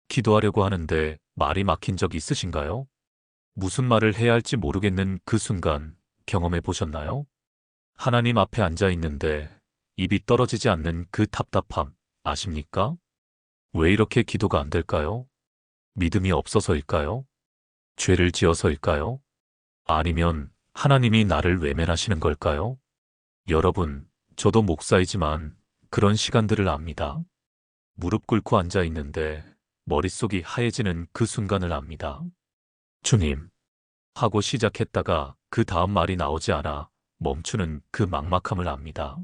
기도하려고 하는데 말이 막힌 적 있으신가요? 무슨 말을 해야 할지 모르겠는 그 순간 경험해 보셨나요? 하나님 앞에 앉아 있는데 입이 떨어지지 않는 그 답답함 아십니까? 왜 이렇게 기도가 안 될까요? 믿음이 없어서일까요? 죄를 지어서일까요? 아니면 하나님이 나를 외면하시는 걸까요? 여러분, 저도 목사이지만 그런 시간들을 압니다. 무릎 꿇고 앉아 있는데 머릿속이 하얘지는 그 순간을 압니다. 주님, 하고 시작했다가 그 다음 말이 나오지 않아 멈추는 그 막막함을 압니다.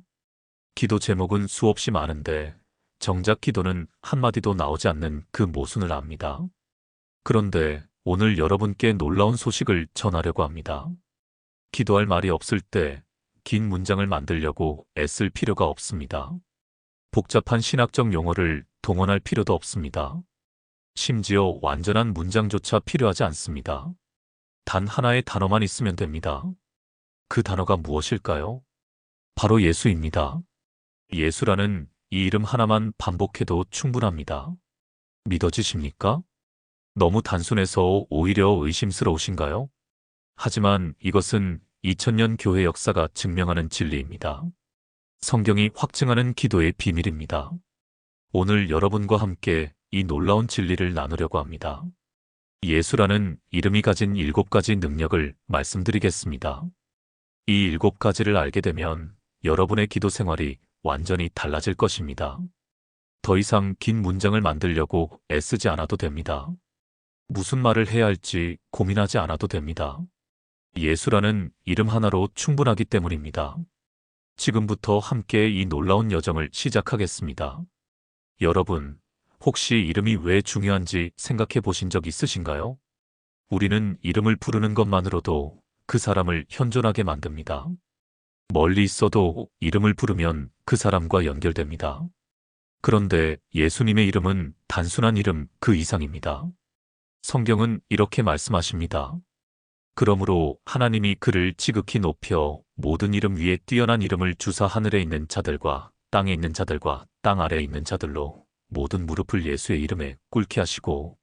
기도 제목은 수없이 많은데 정작 기도는 한마디도 나오지 않는 그 모순을 압니다. 그런데 오늘 여러분께 놀라운 소식을 전하려고 합니다. 기도할 말이 없을 때 긴 문장을 만들려고 애쓸 필요가 없습니다. 복잡한 신학적 용어를 동원할 필요도 없습니다. 심지어 완전한 문장조차 필요하지 않습니다. 단 하나의 단어만 있으면 됩니다. 그 단어가 무엇일까요? 바로 예수입니다. 예수라는 이 이름 하나만 반복해도 충분합니다. 믿어지십니까? 너무 단순해서 오히려 의심스러우신가요? 하지만 이것은 2000년 교회 역사가 증명하는 진리입니다. 성경이 확증하는 기도의 비밀입니다. 오늘 여러분과 함께 이 놀라운 진리를 나누려고 합니다. 예수라는 이름이 가진 7가지 능력을 말씀드리겠습니다. 이 7가지를 알게 되면 여러분의 기도 생활이 완전히 달라질 것입니다. 더 이상 긴 문장을 만들려고 애쓰지 않아도 됩니다. 무슨 말을 해야 할지 고민하지 않아도 됩니다. 예수라는 이름 하나로 충분하기 때문입니다. 지금부터 함께 이 놀라운 여정을 시작하겠습니다. 여러분, 혹시 이름이 왜 중요한지 생각해 보신 적 있으신가요? 우리는 이름을 부르는 것만으로도 그 사람을 현존하게 만듭니다. 멀리 있어도 이름을 부르면 그 사람과 연결됩니다. 그런데 예수님의 이름은 단순한 이름 그 이상입니다. 성경은 이렇게 말씀하십니다. 그러므로 하나님이 그를 지극히 높여 모든 이름 위에 뛰어난 이름을 주사 하늘에 있는 자들과 땅에 있는 자들과 땅 아래에 있는 자들로 모든 무릎을 예수의 이름에 꿇게 하시고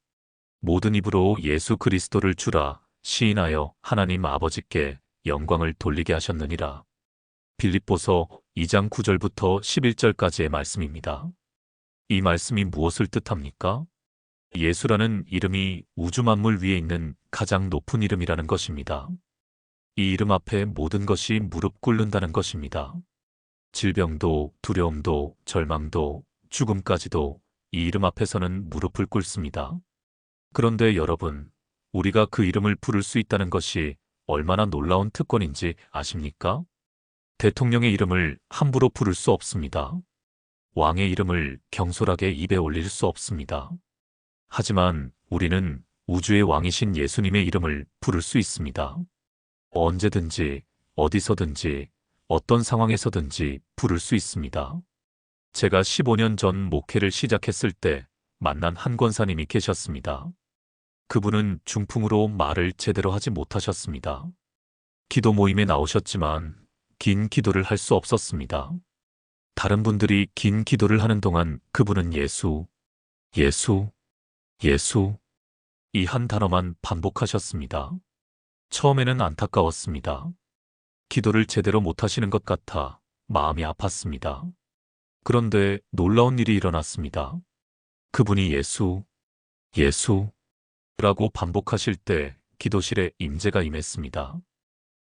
모든 입으로 예수 그리스도를 주라 시인하여 하나님 아버지께 영광을 돌리게 하셨느니라. 빌립보서 2장 9절부터 11절까지의 말씀입니다. 이 말씀이 무엇을 뜻합니까? 예수라는 이름이 우주 만물 위에 있는 가장 높은 이름이라는 것입니다. 이 이름 앞에 모든 것이 무릎 꿇는다는 것입니다. 질병도, 두려움도, 절망도, 죽음까지도 이 이름 앞에서는 무릎을 꿇습니다. 그런데 여러분, 우리가 그 이름을 부를 수 있다는 것이 얼마나 놀라운 특권인지 아십니까? 대통령의 이름을 함부로 부를 수 없습니다. 왕의 이름을 경솔하게 입에 올릴 수 없습니다. 하지만 우리는 우주의 왕이신 예수님의 이름을 부를 수 있습니다. 언제든지, 어디서든지, 어떤 상황에서든지 부를 수 있습니다. 제가 15년 전 목회를 시작했을 때 만난 한 권사님이 계셨습니다. 그분은 중풍으로 말을 제대로 하지 못하셨습니다. 기도 모임에 나오셨지만 긴 기도를 할 수 없었습니다. 다른 분들이 긴 기도를 하는 동안 그분은 예수, 예수, 예수, 이 한 단어만 반복하셨습니다. 처음에는 안타까웠습니다. 기도를 제대로 못하시는 것 같아 마음이 아팠습니다. 그런데 놀라운 일이 일어났습니다. 그분이 예수, 예수, 라고 반복하실 때 기도실에 임재가 임했습니다.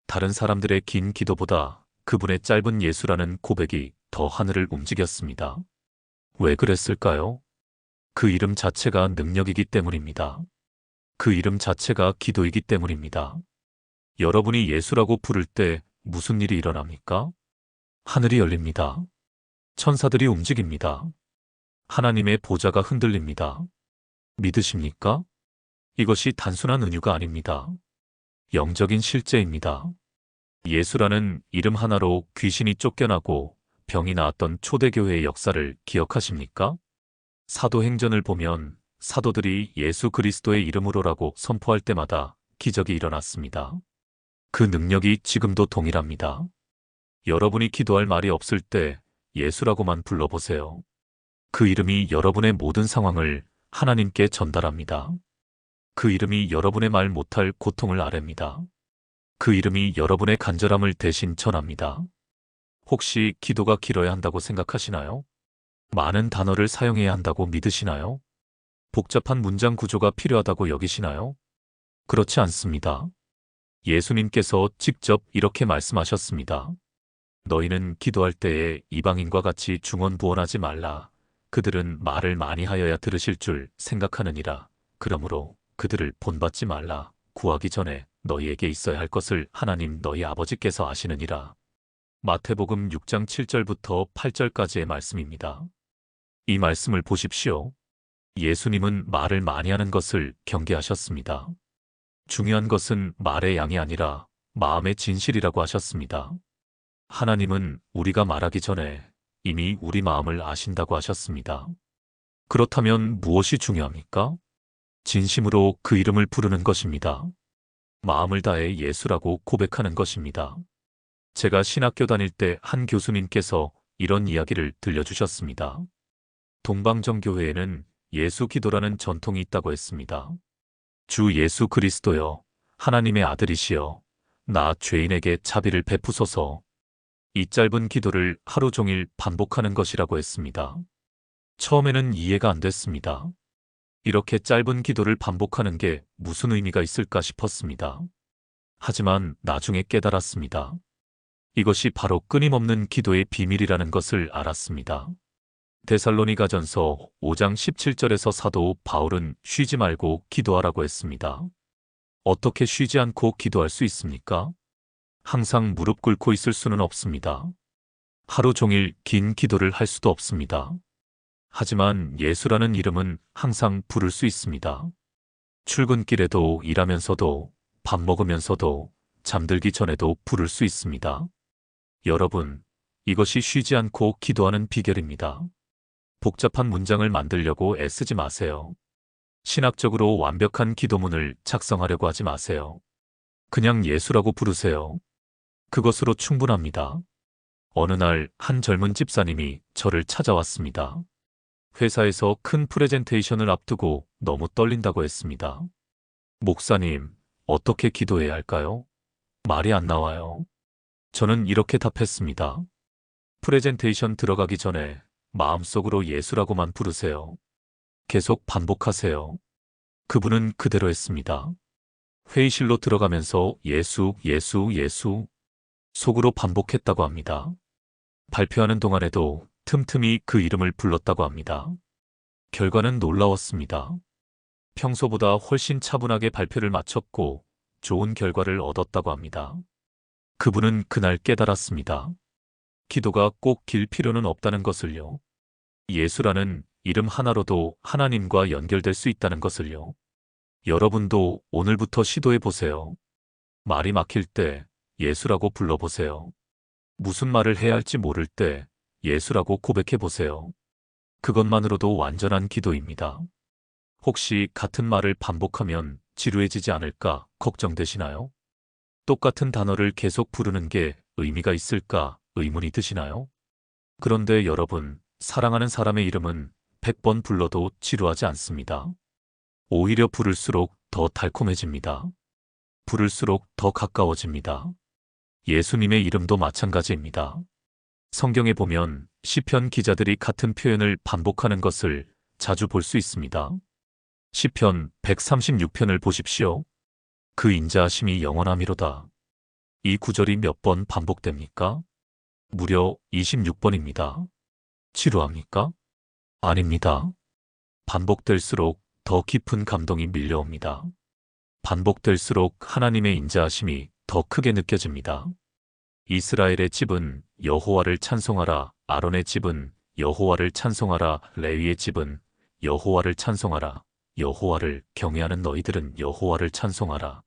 다른 사람들의 긴 기도보다 그분의 짧은 예수라는 고백이 더 하늘을 움직였습니다. 왜 그랬을까요? 그 이름 자체가 능력이기 때문입니다. 그 이름 자체가 기도이기 때문입니다. 여러분이 예수라고 부를 때 무슨 일이 일어납니까? 하늘이 열립니다. 천사들이 움직입니다. 하나님의 보좌가 흔들립니다. 믿으십니까? 이것이 단순한 은유가 아닙니다. 영적인 실제입니다. 예수라는 이름 하나로 귀신이 쫓겨나고 병이 나았던 초대교회의 역사를 기억하십니까? 사도행전을 보면 사도들이 예수 그리스도의 이름으로라고 선포할 때마다 기적이 일어났습니다. 그 능력이 지금도 동일합니다. 여러분이 기도할 말이 없을 때 예수라고만 불러보세요. 그 이름이 여러분의 모든 상황을 하나님께 전달합니다. 그 이름이 여러분의 말 못할 고통을 아랩니다. 그 이름이 여러분의 간절함을 대신 전합니다. 혹시 기도가 길어야 한다고 생각하시나요? 많은 단어를 사용해야 한다고 믿으시나요? 복잡한 문장 구조가 필요하다고 여기시나요? 그렇지 않습니다. 예수님께서 직접 이렇게 말씀하셨습니다. 너희는 기도할 때에 이방인과 같이 중언부언하지 말라. 그들은 말을 많이 하여야 들으실 줄 생각하느니라. 그러므로 그들을 본받지 말라. 구하기 전에 너희에게 있어야 할 것을 하나님 너희 아버지께서 아시느니라. 마태복음 6장 7절부터 8절까지의 말씀입니다. 이 말씀을 보십시오. 예수님은 말을 많이 하는 것을 경계하셨습니다. 중요한 것은 말의 양이 아니라 마음의 진실이라고 하셨습니다. 하나님은 우리가 말하기 전에 이미 우리 마음을 아신다고 하셨습니다. 그렇다면 무엇이 중요합니까? 진심으로 그 이름을 부르는 것입니다. 마음을 다해 예수라고 고백하는 것입니다. 제가 신학교 다닐 때 한 교수님께서 이런 이야기를 들려주셨습니다. 동방정교회에는 예수 기도라는 전통이 있다고 했습니다. 주 예수 그리스도여, 하나님의 아들이시여, 나 죄인에게 자비를 베푸소서. 이 짧은 기도를 하루 종일 반복하는 것이라고 했습니다. 처음에는 이해가 안 됐습니다. 이렇게 짧은 기도를 반복하는 게 무슨 의미가 있을까 싶었습니다. 하지만 나중에 깨달았습니다. 이것이 바로 끊임없는 기도의 비밀이라는 것을 알았습니다. 데살로니가전서 5장 17절에서 사도 바울은 쉬지 말고 기도하라고 했습니다. 어떻게 쉬지 않고 기도할 수 있습니까? 항상 무릎 꿇고 있을 수는 없습니다. 하루 종일 긴 기도를 할 수도 없습니다. 하지만 예수라는 이름은 항상 부를 수 있습니다. 출근길에도 일하면서도 밥 먹으면서도 잠들기 전에도 부를 수 있습니다. 여러분, 이것이 쉬지 않고 기도하는 비결입니다. 복잡한 문장을 만들려고 애쓰지 마세요. 신학적으로 완벽한 기도문을 작성하려고 하지 마세요. 그냥 예수라고 부르세요. 그것으로 충분합니다. 어느 날 한 젊은 집사님이 저를 찾아왔습니다. 회사에서 큰 프레젠테이션을 앞두고 너무 떨린다고 했습니다. 목사님, 어떻게 기도해야 할까요? 말이 안 나와요. 저는 이렇게 답했습니다. 프레젠테이션 들어가기 전에 마음속으로 예수라고만 부르세요. 계속 반복하세요. 그분은 그대로 했습니다. 회의실로 들어가면서 예수, 예수, 예수 속으로 반복했다고 합니다. 발표하는 동안에도 틈틈이 그 이름을 불렀다고 합니다. 결과는 놀라웠습니다. 평소보다 훨씬 차분하게 발표를 마쳤고 좋은 결과를 얻었다고 합니다. 그분은 그날 깨달았습니다. 기도가 꼭 길 필요는 없다는 것을요. 예수라는 이름 하나로도 하나님과 연결될 수 있다는 것을요. 여러분도 오늘부터 시도해 보세요. 말이 막힐 때 예수라고 불러보세요. 무슨 말을 해야 할지 모를 때 예수라고 고백해 보세요. 그것만으로도 완전한 기도입니다. 혹시 같은 말을 반복하면 지루해지지 않을까 걱정되시나요? 똑같은 단어를 계속 부르는 게 의미가 있을까 의문이 드시나요? 그런데 여러분, 사랑하는 사람의 이름은 100번 불러도 지루하지 않습니다. 오히려 부를수록 더 달콤해집니다. 부를수록 더 가까워집니다. 예수님의 이름도 마찬가지입니다. 성경에 보면 시편 기자들이 같은 표현을 반복하는 것을 자주 볼 수 있습니다. 시편 136편을 보십시오. 그 인자하심이 영원하미로다. 이 구절이 몇 번 반복됩니까? 무려 26번입니다. 지루합니까? 아닙니다. 반복될수록 더 깊은 감동이 밀려옵니다. 반복될수록 하나님의 인자하심이 더 크게 느껴집니다. 이스라엘의 집은 여호와를 찬송하라. 아론의 집은 여호와를 찬송하라. 레위의 집은 여호와를 찬송하라. 여호와를 경외하는 너희들은 여호와를 찬송하라.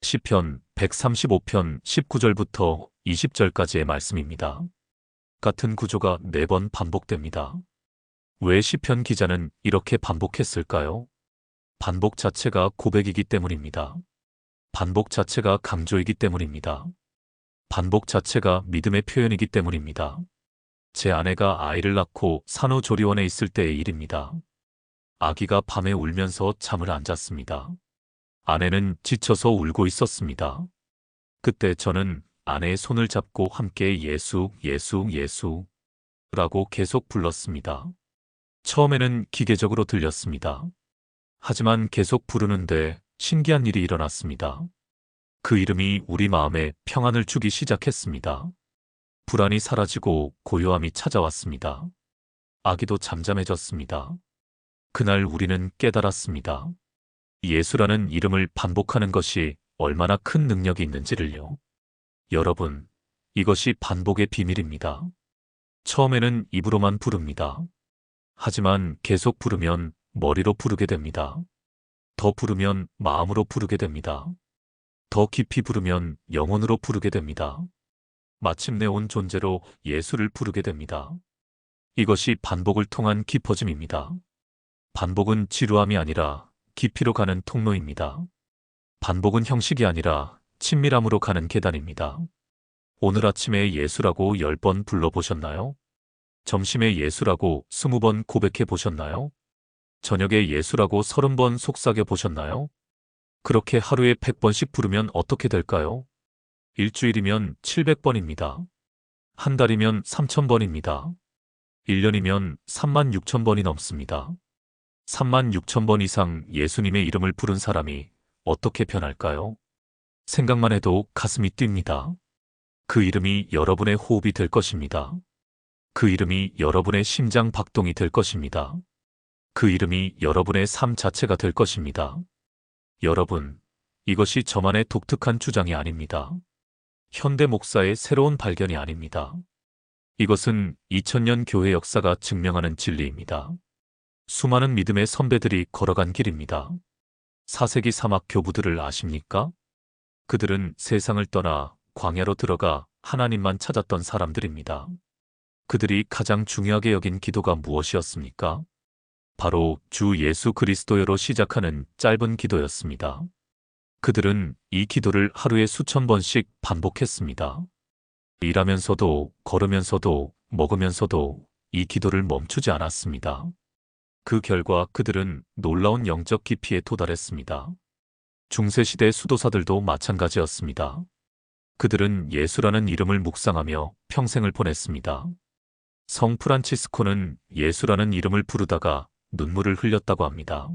시편 135편 19절부터 20절까지의 말씀입니다. 같은 구조가 4번 반복됩니다. 왜 시편 기자는 이렇게 반복했을까요? 반복 자체가 고백이기 때문입니다. 반복 자체가 강조이기 때문입니다. 반복 자체가 믿음의 표현이기 때문입니다. 제 아내가 아이를 낳고 산후조리원에 있을 때의 일입니다. 아기가 밤에 울면서 잠을 안 잤습니다. 아내는 지쳐서 울고 있었습니다. 그때 저는 아내의 손을 잡고 함께 예수, 예수, 예수 라고 계속 불렀습니다. 처음에는 기계적으로 들렸습니다. 하지만 계속 부르는데 신기한 일이 일어났습니다. 그 이름이 우리 마음에 평안을 주기 시작했습니다. 불안이 사라지고 고요함이 찾아왔습니다. 아기도 잠잠해졌습니다. 그날 우리는 깨달았습니다. 예수라는 이름을 반복하는 것이 얼마나 큰 능력이 있는지를요. 여러분, 이것이 반복의 비밀입니다. 처음에는 입으로만 부릅니다. 하지만 계속 부르면 머리로 부르게 됩니다. 더 부르면 마음으로 부르게 됩니다. 더 깊이 부르면 영혼으로 부르게 됩니다. 마침내 온 존재로 예수를 부르게 됩니다. 이것이 반복을 통한 깊어짐입니다. 반복은 지루함이 아니라 깊이로 가는 통로입니다. 반복은 형식이 아니라 친밀함으로 가는 계단입니다. 오늘 아침에 예수라고 10번 불러보셨나요? 점심에 예수라고 20번 고백해 보셨나요? 저녁에 예수라고 30번 속삭여 보셨나요? 그렇게 하루에 100번씩 부르면 어떻게 될까요? 일주일이면 700번입니다. 한 달이면 3000번입니다. 1년이면 36,000번이 넘습니다. 36,000번 이상 예수님의 이름을 부른 사람이 어떻게 변할까요? 생각만 해도 가슴이 뜁니다. 그 이름이 여러분의 호흡이 될 것입니다. 그 이름이 여러분의 심장 박동이 될 것입니다. 그 이름이 여러분의 삶 자체가 될 것입니다. 여러분, 이것이 저만의 독특한 주장이 아닙니다. 현대 목사의 새로운 발견이 아닙니다. 이것은 2000년 교회 역사가 증명하는 진리입니다. 수많은 믿음의 선배들이 걸어간 길입니다. 4세기 사막 교부들을 아십니까? 그들은 세상을 떠나 광야로 들어가 하나님만 찾았던 사람들입니다. 그들이 가장 중요하게 여긴 기도가 무엇이었습니까? 바로 주 예수 그리스도여로 시작하는 짧은 기도였습니다. 그들은 이 기도를 하루에 수천 번씩 반복했습니다. 일하면서도, 걸으면서도, 먹으면서도 이 기도를 멈추지 않았습니다. 그 결과 그들은 놀라운 영적 깊이에 도달했습니다. 중세시대 수도사들도 마찬가지였습니다. 그들은 예수라는 이름을 묵상하며 평생을 보냈습니다. 성 프란치스코는 예수라는 이름을 부르다가 눈물을 흘렸다고 합니다.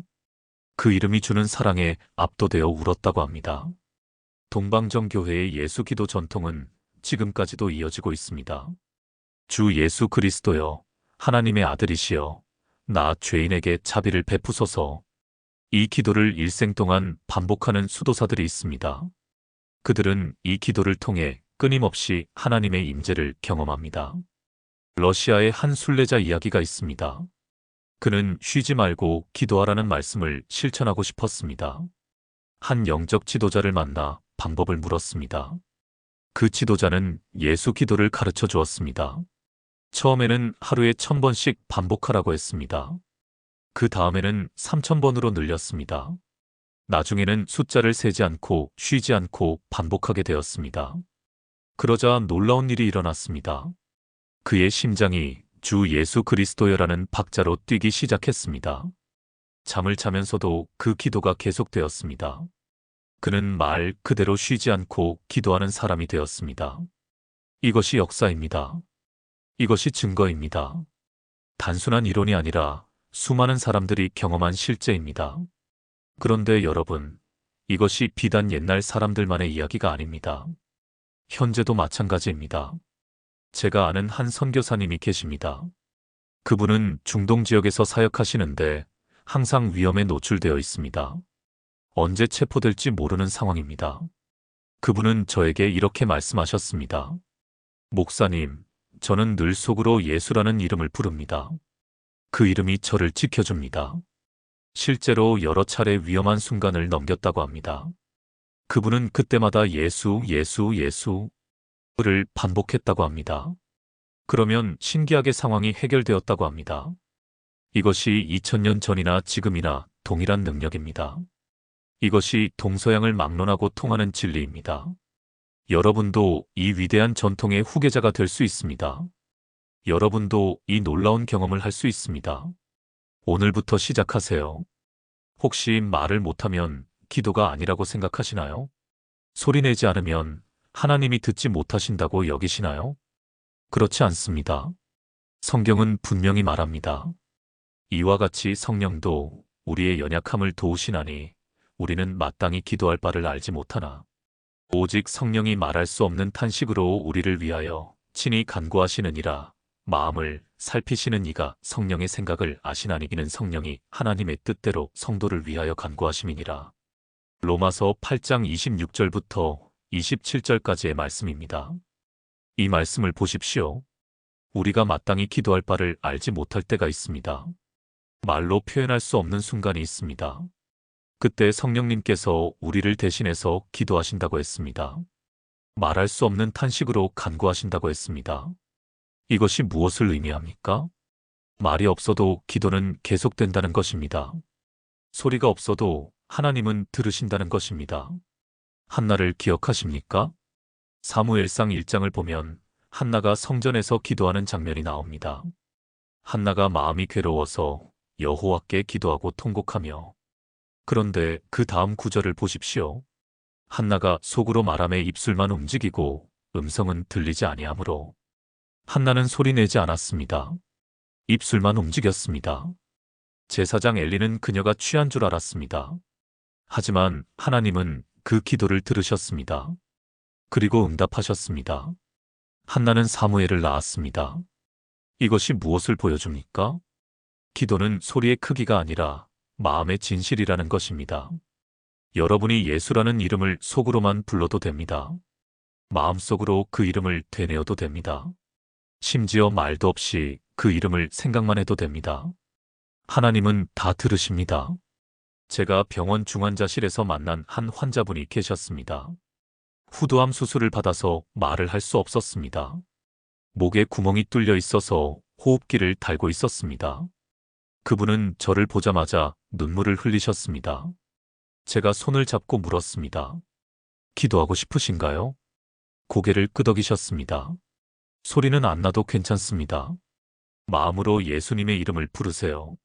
그 이름이 주는 사랑에 압도되어 울었다고 합니다. 동방정교회의 예수 기도 전통은 지금까지도 이어지고 있습니다. 주 예수 그리스도여, 하나님의 아들이시여, 나 죄인에게 자비를 베푸소서. 이 기도를 일생 동안 반복하는 수도사들이 있습니다. 그들은 이 기도를 통해 끊임없이 하나님의 임재를 경험합니다. 러시아의 한 순례자 이야기가 있습니다. 그는 쉬지 말고 기도하라는 말씀을 실천하고 싶었습니다. 한 영적 지도자를 만나 방법을 물었습니다. 그 지도자는 예수 기도를 가르쳐 주었습니다. 처음에는 하루에 1000번씩 반복하라고 했습니다. 그 다음에는 3000번으로 늘렸습니다. 나중에는 숫자를 세지 않고 쉬지 않고 반복하게 되었습니다. 그러자 놀라운 일이 일어났습니다. 그의 심장이 주 예수 그리스도여라는 박자로 뛰기 시작했습니다. 잠을 자면서도 그 기도가 계속되었습니다. 그는 말 그대로 쉬지 않고 기도하는 사람이 되었습니다. 이것이 역사입니다. 이것이 증거입니다. 단순한 이론이 아니라 수많은 사람들이 경험한 실제입니다. 그런데 여러분, 이것이 비단 옛날 사람들만의 이야기가 아닙니다. 현재도 마찬가지입니다. 제가 아는 한 선교사님이 계십니다. 그분은 중동 지역에서 사역하시는데 항상 위험에 노출되어 있습니다. 언제 체포될지 모르는 상황입니다. 그분은 저에게 이렇게 말씀하셨습니다. 목사님, 저는 늘 속으로 예수라는 이름을 부릅니다. 그 이름이 저를 지켜줍니다. 실제로 여러 차례 위험한 순간을 넘겼다고 합니다. 그분은 그때마다 예수, 예수, 예수를 반복했다고 합니다. 그러면 신기하게 상황이 해결되었다고 합니다. 이것이 2000년 전이나 지금이나 동일한 능력입니다. 이것이 동서양을 막론하고 통하는 진리입니다. 여러분도 이 위대한 전통의 후계자가 될 수 있습니다. 여러분도 이 놀라운 경험을 할 수 있습니다. 오늘부터 시작하세요. 혹시 말을 못하면 기도가 아니라고 생각하시나요? 소리내지 않으면 하나님이 듣지 못하신다고 여기시나요? 그렇지 않습니다. 성경은 분명히 말합니다. 이와 같이 성령도 우리의 연약함을 도우시나니 우리는 마땅히 기도할 바를 알지 못하나 오직 성령이 말할 수 없는 탄식으로 우리를 위하여 친히 간구하시느니라. 마음을 살피시는 이가 성령의 생각을 아시나니 이는 성령이 하나님의 뜻대로 성도를 위하여 간구하심이니라. 로마서 8장 26절부터 27절까지의 말씀입니다. 이 말씀을 보십시오. 우리가 마땅히 기도할 바를 알지 못할 때가 있습니다. 말로 표현할 수 없는 순간이 있습니다. 그때 성령님께서 우리를 대신해서 기도하신다고 했습니다. 말할 수 없는 탄식으로 간구하신다고 했습니다. 이것이 무엇을 의미합니까? 말이 없어도 기도는 계속된다는 것입니다. 소리가 없어도 하나님은 들으신다는 것입니다. 한나를 기억하십니까? 사무엘상 1장을 보면 한나가 성전에서 기도하는 장면이 나옵니다. 한나가 마음이 괴로워서 여호와께 기도하고 통곡하며 그런데 그 다음 구절을 보십시오. 한나가 속으로 말하며 입술만 움직이고 음성은 들리지 아니하므로 한나는 소리내지 않았습니다. 입술만 움직였습니다. 제사장 엘리는 그녀가 취한 줄 알았습니다. 하지만 하나님은 그 기도를 들으셨습니다. 그리고 응답하셨습니다. 한나는 사무엘을 낳았습니다. 이것이 무엇을 보여줍니까? 기도는 소리의 크기가 아니라 마음의 진실이라는 것입니다. 여러분이 예수라는 이름을 속으로만 불러도 됩니다. 마음속으로 그 이름을 되뇌어도 됩니다. 심지어 말도 없이 그 이름을 생각만 해도 됩니다. 하나님은 다 들으십니다. 제가 병원 중환자실에서 만난 한 환자분이 계셨습니다. 후두암 수술을 받아서 말을 할 수 없었습니다. 목에 구멍이 뚫려 있어서 호흡기를 달고 있었습니다. 그분은 저를 보자마자 눈물을 흘리셨습니다. 제가 손을 잡고 물었습니다. 기도하고 싶으신가요? 고개를 끄덕이셨습니다. 소리는 안 나도 괜찮습니다. 마음으로 예수님의 이름을 부르세요.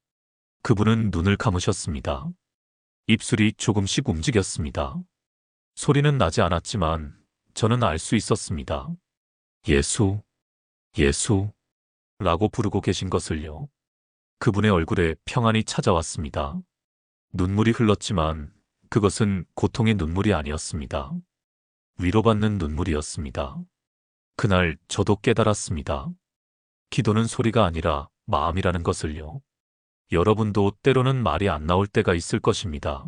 그분은 눈을 감으셨습니다. 입술이 조금씩 움직였습니다. 소리는 나지 않았지만 저는 알 수 있었습니다. 예수, 예수 라고 부르고 계신 것을요. 그분의 얼굴에 평안이 찾아왔습니다. 눈물이 흘렀지만 그것은 고통의 눈물이 아니었습니다. 위로받는 눈물이었습니다. 그날 저도 깨달았습니다. 기도는 소리가 아니라 마음이라는 것을요. 여러분도 때로는 말이 안 나올 때가 있을 것입니다.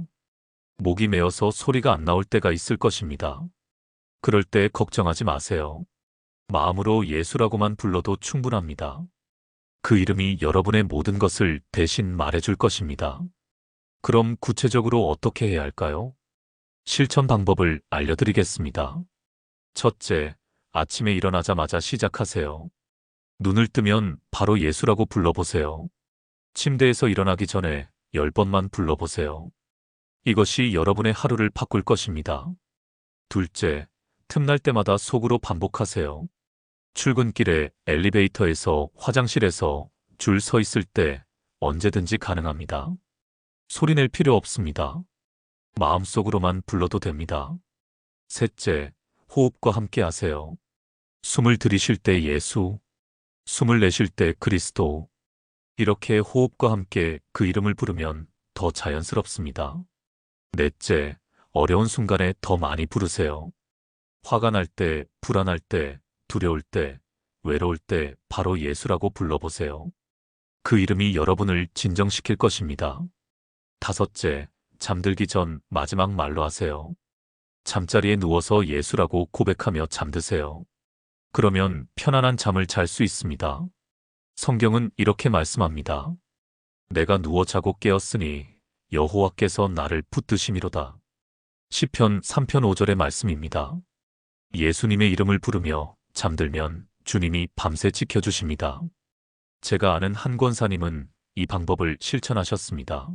목이 메어서 소리가 안 나올 때가 있을 것입니다. 그럴 때 걱정하지 마세요. 마음으로 예수라고만 불러도 충분합니다. 그 이름이 여러분의 모든 것을 대신 말해줄 것입니다. 그럼 구체적으로 어떻게 해야 할까요? 실천 방법을 알려드리겠습니다. 첫째, 아침에 일어나자마자 시작하세요. 눈을 뜨면 바로 예수라고 불러보세요. 침대에서 일어나기 전에 10번만 불러보세요. 이것이 여러분의 하루를 바꿀 것입니다. 둘째, 틈날 때마다 속으로 반복하세요. 출근길에, 엘리베이터에서, 화장실에서 줄 서 있을 때 언제든지 가능합니다. 소리낼 필요 없습니다. 마음속으로만 불러도 됩니다. 셋째, 호흡과 함께 하세요. 숨을 들이쉴 때 예수, 숨을 내쉴 때 그리스도. 이렇게 호흡과 함께 그 이름을 부르면 더 자연스럽습니다. 넷째, 어려운 순간에 더 많이 부르세요. 화가 날 때, 불안할 때, 두려울 때, 외로울 때 바로 예수라고 불러보세요. 그 이름이 여러분을 진정시킬 것입니다. 다섯째, 잠들기 전 마지막 말로 하세요. 잠자리에 누워서 예수라고 고백하며 잠드세요. 그러면 편안한 잠을 잘 수 있습니다. 성경은 이렇게 말씀합니다. 내가 누워 자고 깨었으니 여호와께서 나를 붙드심이로다. 시편 3편 5절의 말씀입니다. 예수님의 이름을 부르며 잠들면 주님이 밤새 지켜주십니다. 제가 아는 한 권사님은 이 방법을 실천하셨습니다.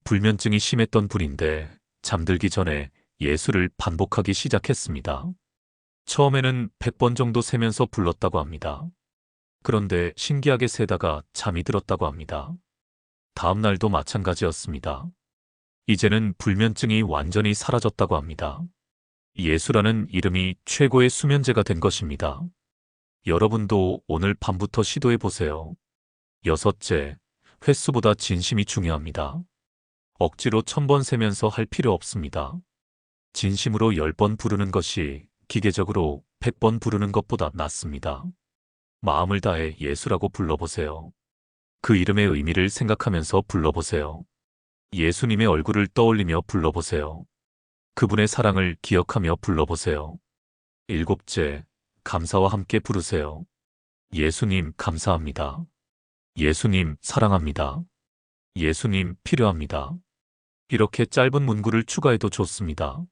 불면증이 심했던 분인데 잠들기 전에 예수를 반복하기 시작했습니다. 처음에는 100번 정도 세면서 불렀다고 합니다. 그런데 신기하게 세다가 잠이 들었다고 합니다. 다음 날도 마찬가지였습니다. 이제는 불면증이 완전히 사라졌다고 합니다. 예수라는 이름이 최고의 수면제가 된 것입니다. 여러분도 오늘 밤부터 시도해 보세요. 여섯째, 횟수보다 진심이 중요합니다. 억지로 1000번 세면서 할 필요 없습니다. 진심으로 10번 부르는 것이 기계적으로 100번 부르는 것보다 낫습니다. 마음을 다해 예수라고 불러보세요. 그 이름의 의미를 생각하면서 불러보세요. 예수님의 얼굴을 떠올리며 불러보세요. 그분의 사랑을 기억하며 불러보세요. 일곱째, 감사와 함께 부르세요. 예수님 감사합니다. 예수님 사랑합니다. 예수님 필요합니다. 이렇게 짧은 문구를 추가해도 좋습니다.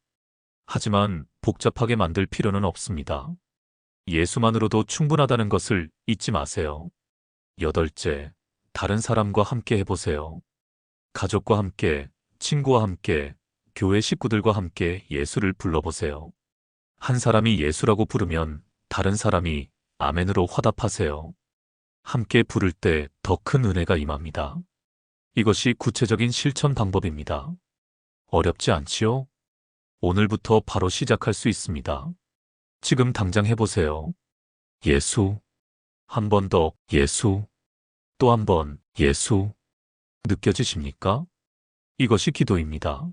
하지만 복잡하게 만들 필요는 없습니다. 예수만으로도 충분하다는 것을 잊지 마세요. 여덟째, 다른 사람과 함께 해보세요. 가족과 함께, 친구와 함께, 교회 식구들과 함께 예수를 불러보세요. 한 사람이 예수라고 부르면 다른 사람이 아멘으로 화답하세요. 함께 부를 때 더 큰 은혜가 임합니다. 이것이 구체적인 실천 방법입니다. 어렵지 않지요? 오늘부터 바로 시작할 수 있습니다. 지금 당장 해보세요. 예수. 한 번 더 예수. 또 한 번 예수. 느껴지십니까? 이것이 기도입니다.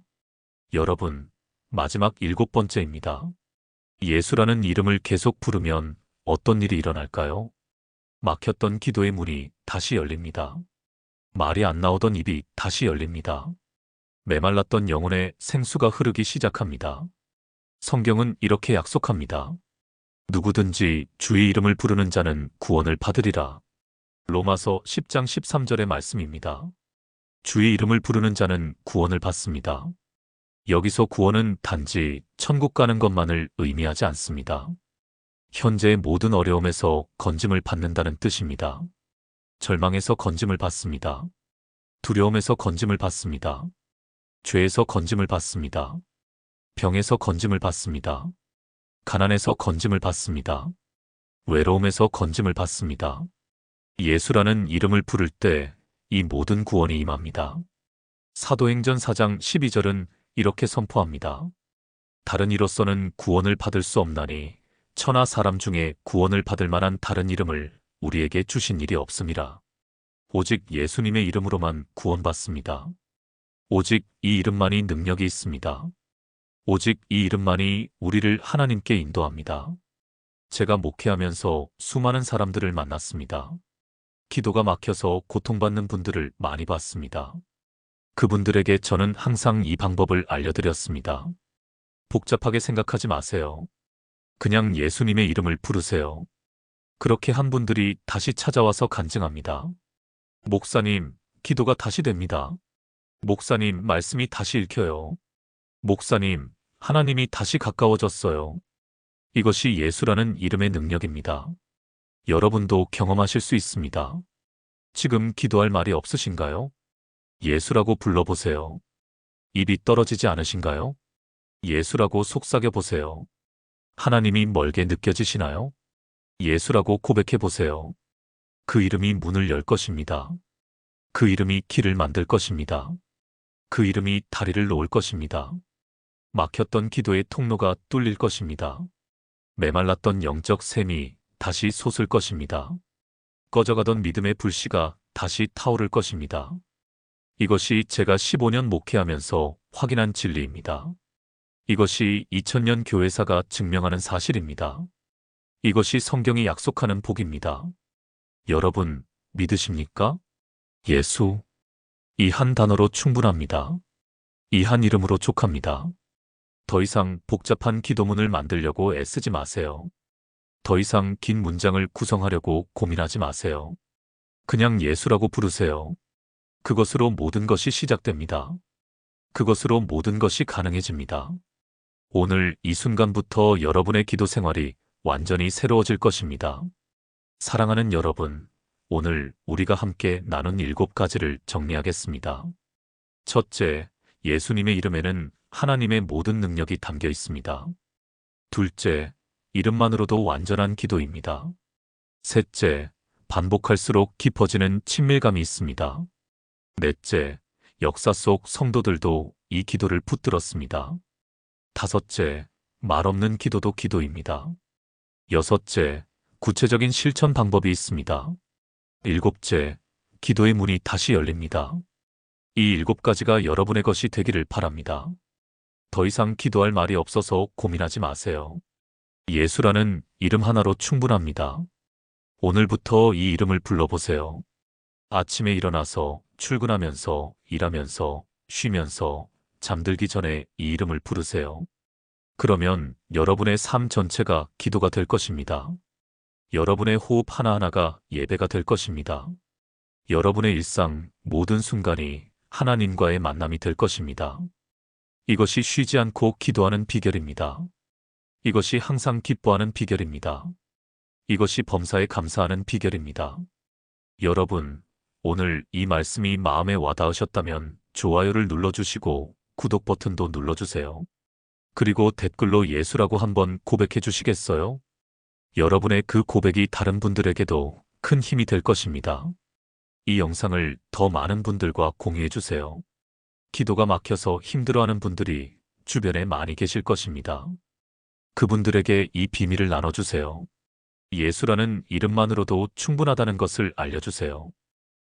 여러분, 마지막 7번째입니다. 예수라는 이름을 계속 부르면 어떤 일이 일어날까요? 막혔던 기도의 문이 다시 열립니다. 말이 안 나오던 입이 다시 열립니다. 메말랐던 영혼의 생수가 흐르기 시작합니다. 성경은 이렇게 약속합니다. 누구든지 주의 이름을 부르는 자는 구원을 받으리라. 로마서 10장 13절의 말씀입니다. 주의 이름을 부르는 자는 구원을 받습니다. 여기서 구원은 단지 천국 가는 것만을 의미하지 않습니다. 현재의 모든 어려움에서 건짐을 받는다는 뜻입니다. 절망에서 건짐을 받습니다. 두려움에서 건짐을 받습니다. 죄에서 건짐을 받습니다. 병에서 건짐을 받습니다. 가난에서 건짐을 받습니다. 외로움에서 건짐을 받습니다. 예수라는 이름을 부를 때 이 모든 구원이 임합니다. 사도행전 4장 12절은 이렇게 선포합니다. 다른 이로서는 구원을 받을 수 없나니 천하 사람 중에 구원을 받을 만한 다른 이름을 우리에게 주신 일이 없음이라. 오직 예수님의 이름으로만 구원받습니다. 오직 이 이름만이 능력이 있습니다. 오직 이 이름만이 우리를 하나님께 인도합니다. 제가 목회하면서 수많은 사람들을 만났습니다. 기도가 막혀서 고통받는 분들을 많이 봤습니다. 그분들에게 저는 항상 이 방법을 알려드렸습니다. 복잡하게 생각하지 마세요. 그냥 예수님의 이름을 부르세요. 그렇게 한 분들이 다시 찾아와서 간증합니다. 목사님, 기도가 다시 됩니다. 목사님, 말씀이 다시 읽혀요. 목사님, 하나님이 다시 가까워졌어요. 이것이 예수라는 이름의 능력입니다. 여러분도 경험하실 수 있습니다. 지금 기도할 말이 없으신가요? 예수라고 불러보세요. 입이 떨어지지 않으신가요? 예수라고 속삭여 보세요. 하나님이 멀게 느껴지시나요? 예수라고 고백해 보세요. 그 이름이 문을 열 것입니다. 그 이름이 길을 만들 것입니다. 그 이름이 다리를 놓을 것입니다. 막혔던 기도의 통로가 뚫릴 것입니다. 메말랐던 영적 샘이 다시 솟을 것입니다. 꺼져가던 믿음의 불씨가 다시 타오를 것입니다. 이것이 제가 15년 목회하면서 확인한 진리입니다. 이것이 2000년 교회사가 증명하는 사실입니다. 이것이 성경이 약속하는 복입니다. 여러분, 믿으십니까? 예수. 이 한 단어로 충분합니다. 이 한 이름으로 족합니다. 더 이상 복잡한 기도문을 만들려고 애쓰지 마세요. 더 이상 긴 문장을 구성하려고 고민하지 마세요. 그냥 예수라고 부르세요. 그것으로 모든 것이 시작됩니다. 그것으로 모든 것이 가능해집니다. 오늘 이 순간부터 여러분의 기도 생활이 완전히 새로워질 것입니다. 사랑하는 여러분, 오늘 우리가 함께 나눈 7가지를 정리하겠습니다. 첫째, 예수님의 이름에는 하나님의 모든 능력이 담겨 있습니다. 둘째, 이름만으로도 완전한 기도입니다. 셋째, 반복할수록 깊어지는 친밀감이 있습니다. 넷째, 역사 속 성도들도 이 기도를 붙들었습니다. 다섯째, 말 없는 기도도 기도입니다. 여섯째, 구체적인 실천 방법이 있습니다. 일곱째, 기도의 문이 다시 열립니다. 이 일곱 가지가 여러분의 것이 되기를 바랍니다. 더 이상 기도할 말이 없어서 고민하지 마세요. 예수라는 이름 하나로 충분합니다. 오늘부터 이 이름을 불러보세요. 아침에 일어나서, 출근하면서, 일하면서, 쉬면서, 잠들기 전에 이 이름을 부르세요. 그러면 여러분의 삶 전체가 기도가 될 것입니다. 여러분의 호흡 하나하나가 예배가 될 것입니다. 여러분의 일상 모든 순간이 하나님과의 만남이 될 것입니다. 이것이 쉬지 않고 기도하는 비결입니다. 이것이 항상 기뻐하는 비결입니다. 이것이 범사에 감사하는 비결입니다. 여러분, 오늘 이 말씀이 마음에 와닿으셨다면 좋아요를 눌러주시고 구독 버튼도 눌러주세요. 그리고 댓글로 예수라고 한번 고백해 주시겠어요? 여러분의 그 고백이 다른 분들에게도 큰 힘이 될 것입니다. 이 영상을 더 많은 분들과 공유해 주세요. 기도가 막혀서 힘들어하는 분들이 주변에 많이 계실 것입니다. 그분들에게 이 비밀을 나눠주세요. 예수라는 이름만으로도 충분하다는 것을 알려주세요.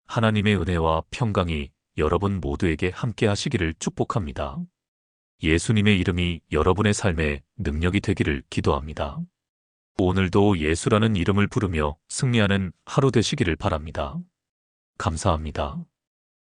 하나님의 은혜와 평강이 여러분 모두에게 함께 하시기를 축복합니다. 예수님의 이름이 여러분의 삶에 능력이 되기를 기도합니다. 오늘도 예수라는 이름을 부르며 승리하는 하루 되시기를 바랍니다. 감사합니다.